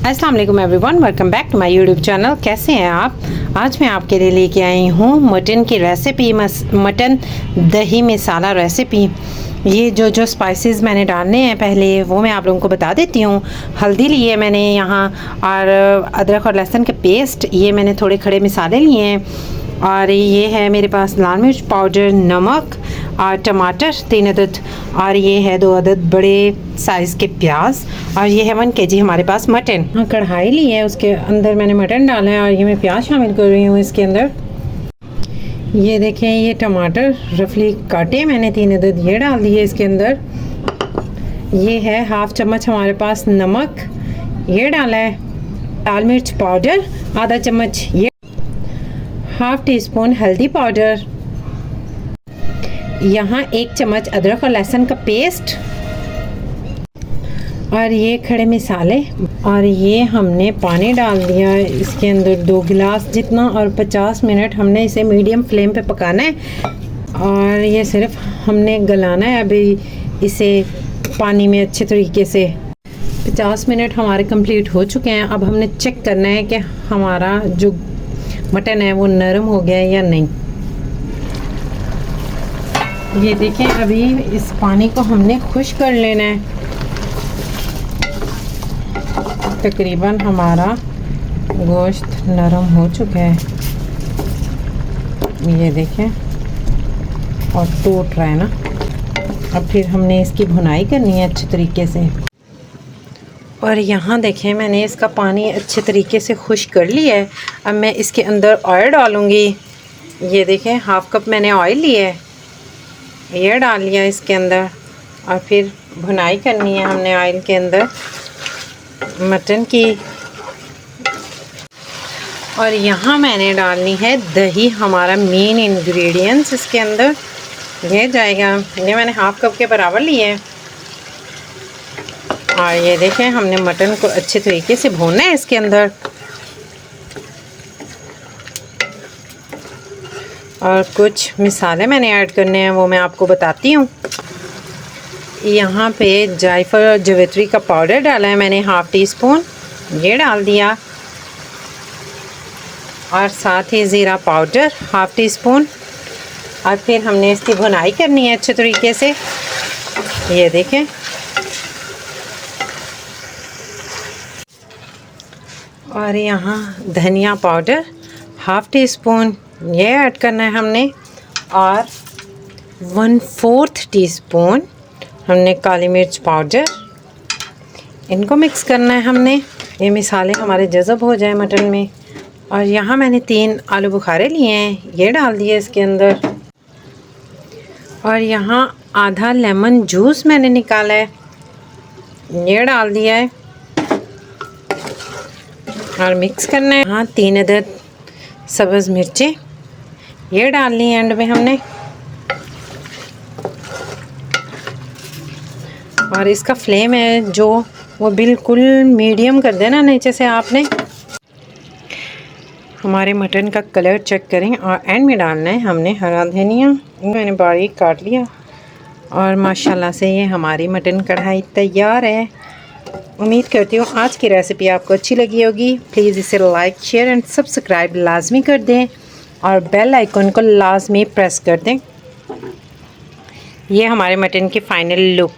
अस्सलाम वालेकुम everyone, welcome back to my YouTube channel. कैसे हैं आप? आज मैं आपके लिए लेके आई हूँ मटन की रेसिपी, मटन दही मसाला रेसिपी। ये जो स्पाइसेस मैंने डालने हैं पहले वो मैं आप लोगों को बता देती हूँ। हल्दी ली है मैंने यहाँ, और अदरक और लहसुन के पेस्ट, ये मैंने थोड़े खड़े मसाले लिए हैं, और ये है मेरे पास लाल मिर्च पाउडर, नमक और टमाटर 3 अदद, और ये है 2 अदद बड़े साइज़ के प्याज, और ये है 1 kg हमारे पास मटन। हाँ, कढ़ाई ली है, उसके अंदर मैंने मटन डाला है और ये मैं प्याज शामिल कर रही हूँ इसके अंदर। ये देखें, ये टमाटर रफली काटे मैंने 3 अदद, ये डाल दिए इसके अंदर। ये है 1/2 चम्मच हमारे पास नमक, ये डाला है। लाल मिर्च पाउडर आधा चम्मच, ये 1/2 टीस्पून हल्दी पाउडर, यहाँ 1 चम्मच अदरक और लहसुन का पेस्ट, और ये खड़े मसाले, और ये हमने पानी डाल दिया इसके अंदर 2 गिलास जितना, और 50 मिनट हमने इसे मीडियम फ्लेम पे पकाना है, और ये सिर्फ हमने गलाना है अभी इसे पानी में अच्छे तरीके से। 50 मिनट हमारे कंप्लीट हो चुके हैं। अब हमने चेक करना है कि हमारा जो मटन है वो नरम हो गया है या नहीं। ये देखें, अभी इस पानी को हमने खुश कर लेना है। तकरीबन हमारा गोश्त नरम हो चुका है, ये देखें, और टूट रहा है ना। अब फिर हमने इसकी भुनाई करनी है अच्छे तरीके से। और यहाँ देखें, मैंने इसका पानी अच्छे तरीके से खुश्क कर लिया है। अब मैं इसके अंदर ऑयल डालूँगी। ये देखें, 1/2 कप मैंने ऑयल लिया है, ये डाल लिया इसके अंदर, और फिर भुनाई करनी है हमने ऑयल के अंदर मटन की। और यहाँ मैंने डालनी है दही, हमारा मेन इंग्रेडिएंट्स इसके अंदर ये जाएगा। ये मैंने 1/2 कप के बराबर लिए है, और ये देखें, हमने मटन को अच्छे तरीके से भूनना है इसके अंदर। और कुछ मसाले मैंने ऐड करने हैं, वो मैं आपको बताती हूँ। यहाँ पे जायफल और जवित्री का पाउडर डाला है मैंने 1/2 टीस्पून, ये डाल दिया, और साथ ही ज़ीरा पाउडर 1/2 टीस्पून, और फिर हमने इसकी भुनाई करनी है अच्छे तरीके से। ये देखें, और यहाँ धनिया पाउडर 1/2 टीस्पून, ये ऐड करना है हमने, और 1/4 टीस्पून हमने काली मिर्च पाउडर, इनको मिक्स करना है हमने, ये मसाले हमारे जज़ब हो जाए मटन में। और यहाँ मैंने 3 आलू बुखारे लिए हैं, ये डाल दिए इसके अंदर, और यहाँ आधा लेमन जूस मैंने निकाला है, ये डाल दिया है, और मिक्स करना है। यहाँ 3 अदद सब्ज़ मिर्चें, ये डालनी है एंड में हमने, और इसका फ्लेम है जो वो बिल्कुल मीडियम कर देना नीचे से आपने। हमारे मटन का कलर चेक करें, और एंड में डालना है हमने हरा धनिया, मैंने बारीक काट लिया, और माशाल्लाह से ये हमारी मटन कढ़ाई तैयार है। उम्मीद करती हूँ आज की रेसिपी आपको अच्छी लगी होगी। प्लीज़ इसे लाइक, शेयर एंड सब्सक्राइब लाजमी कर दें, और बेल आइकन को लाजमी प्रेस कर दें। ये हमारे मटन की फ़ाइनल लुक।